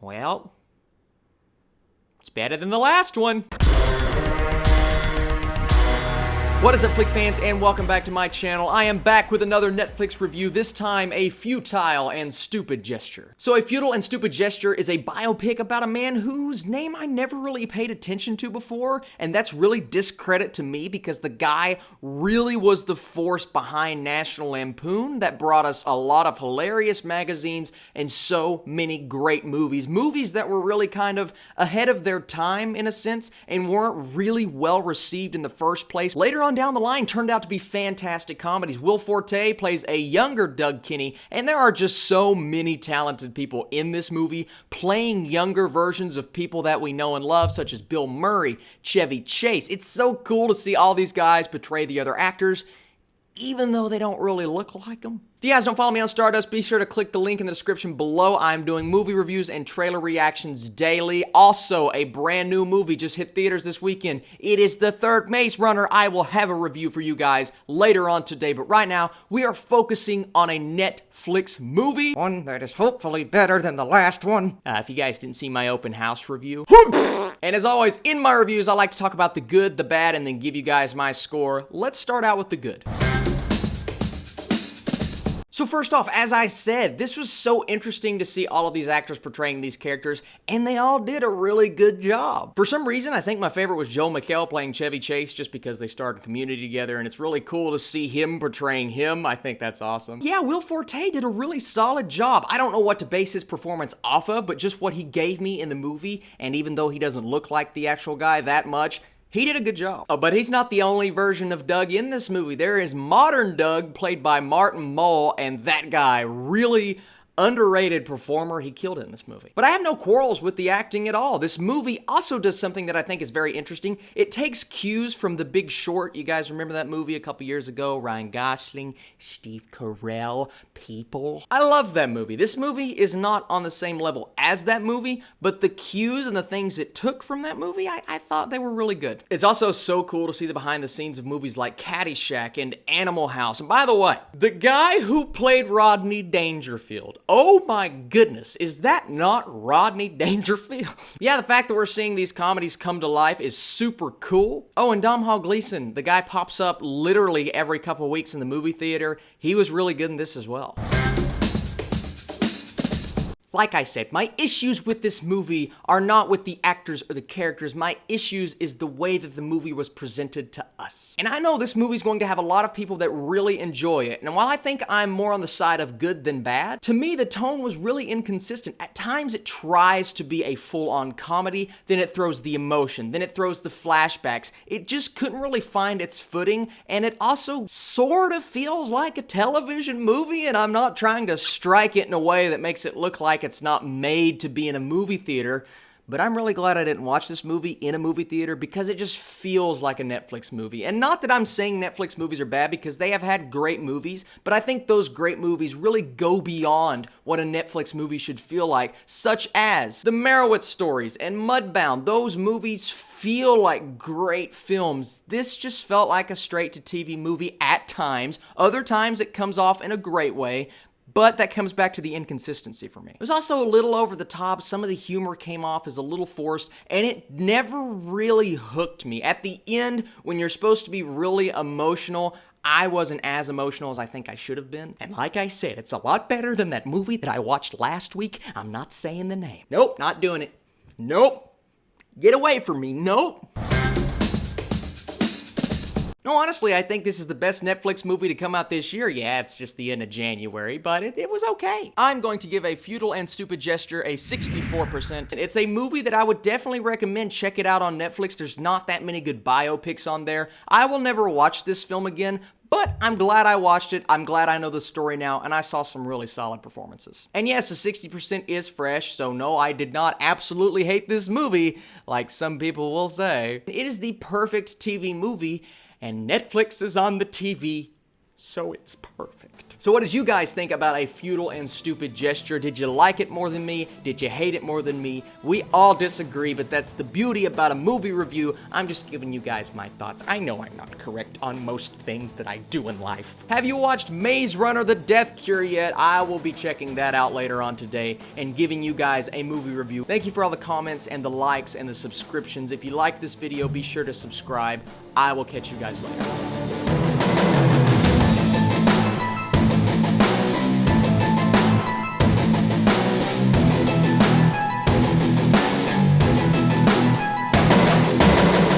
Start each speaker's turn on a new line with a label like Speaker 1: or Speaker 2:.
Speaker 1: Well, it's better than the last one. What is up, Flick fans, and welcome back to my channel. I am back with another Netflix review, this time a futile and stupid gesture. So A Futile and Stupid Gesture is a biopic about a man whose name I never really paid attention to before, and that's really discredit to me because the guy really was the force behind National Lampoon that brought us a lot of hilarious magazines and so many great movies. Movies that were really kind of ahead of their time in a sense and weren't really well received in the first place. Later on down the line turned out to be fantastic comedies. Will Forte plays a younger Doug Kinney, and there are just so many talented people in this movie playing younger versions of people that we know and love, such as Bill Murray, Chevy Chase. It's so cool to see all these guys portray the other actors, even though they don't really look like them. If you guys don't follow me on Stardust, be sure to click the link in the description below. I'm doing movie reviews and trailer reactions daily. Also, a brand new movie just hit theaters this weekend. It is The Third Maze Runner. I will have a review for you guys later on today, but right now, we are focusing on a Netflix movie. One that is hopefully better than the last one. If you guys didn't see my open house review. And as always, in my reviews, I like to talk about the good, the bad, and then give you guys my score. Let's start out with the good. So first off, as I said, this was so interesting to see all of these actors portraying these characters, and they all did a really good job. For some reason, I think my favorite was Joel McHale playing Chevy Chase, just because they starred in Community together, and it's really cool to see him portraying him. I think that's awesome. Yeah, Will Forte did a really solid job. I don't know what to base his performance off of, but just what he gave me in the movie, and even though he doesn't look like the actual guy that much, he did a good job. Oh, but he's not the only version of Doug in this movie. There is modern Doug, played by Martin Mull, and that guy really underrated performer. He killed it in this movie. But I have no quarrels with the acting at all. This movie also does something that I think is very interesting. It takes cues from The Big Short. You guys remember that movie a couple years ago? Ryan Gosling, Steve Carell, People. I love that movie. This movie is not on the same level as that movie, but the cues and the things it took from that movie, I thought they were really good. It's also so cool to see the behind the scenes of movies like Caddyshack and Animal House. And by the way, the guy who played Rodney Dangerfield, oh my goodness, is that not Rodney Dangerfield? Yeah, the fact that we're seeing these comedies come to life is super cool. Oh, and Domhnall Gleeson, the guy pops up literally every couple of weeks in the movie theater. He was really good in this as well. Like I said, my issues with this movie are not with the actors or the characters. My issues is the way that the movie was presented to us. And I know this movie's going to have a lot of people that really enjoy it. And while I think I'm more on the side of good than bad, to me the tone was really inconsistent. At times it tries to be a full-on comedy, then it throws the emotion, then it throws the flashbacks. It just couldn't really find its footing, and it also sort of feels like a television movie, and I'm not trying to strike it in a way that makes it look like it's not made to be in a movie theater, but I'm really glad I didn't watch this movie in a movie theater because it just feels like a Netflix movie. And not that I'm saying Netflix movies are bad, because they have had great movies, but I think those great movies really go beyond what a Netflix movie should feel like, such as The Merowitz Stories and Mudbound. Those movies feel like great films. This just felt like a straight-to-TV movie at times. Other times it comes off in a great way, but that comes back to the inconsistency for me. It was also a little over the top. Some of the humor came off as a little forced, and it never really hooked me. At the end, when you're supposed to be really emotional, I wasn't as emotional as I think I should have been. And like I said, it's a lot better than that movie that I watched last week. I'm not saying the name. Nope, not doing it. Nope. Get away from me. Nope. No, honestly, I think this is the best Netflix movie to come out this year. Yeah, it's just the end of January, but it was okay. I'm going to give A Futile and Stupid Gesture a 64%. It's a movie that I would definitely recommend. Check it out on Netflix. There's not that many good biopics on there. I will never watch this film again, but I'm glad I watched it. I'm glad I know the story now, and I saw some really solid performances. And yes, the 60% is fresh, so no, I did not absolutely hate this movie, like some people will say. It is the perfect TV movie, and Netflix is on the TV, so it's perfect. So what did you guys think about a futile and stupid gesture? Did you like it more than me? Did you hate it more than me? We all disagree, but that's the beauty about a movie review. I'm just giving you guys my thoughts. I know I'm not correct on most things that I do in life. Have you watched Maze Runner: The Death Cure yet? I will be checking that out later on today and giving you guys a movie review. Thank you for all the comments and the likes and the subscriptions. If you liked this video, be sure to subscribe. I will catch you guys later.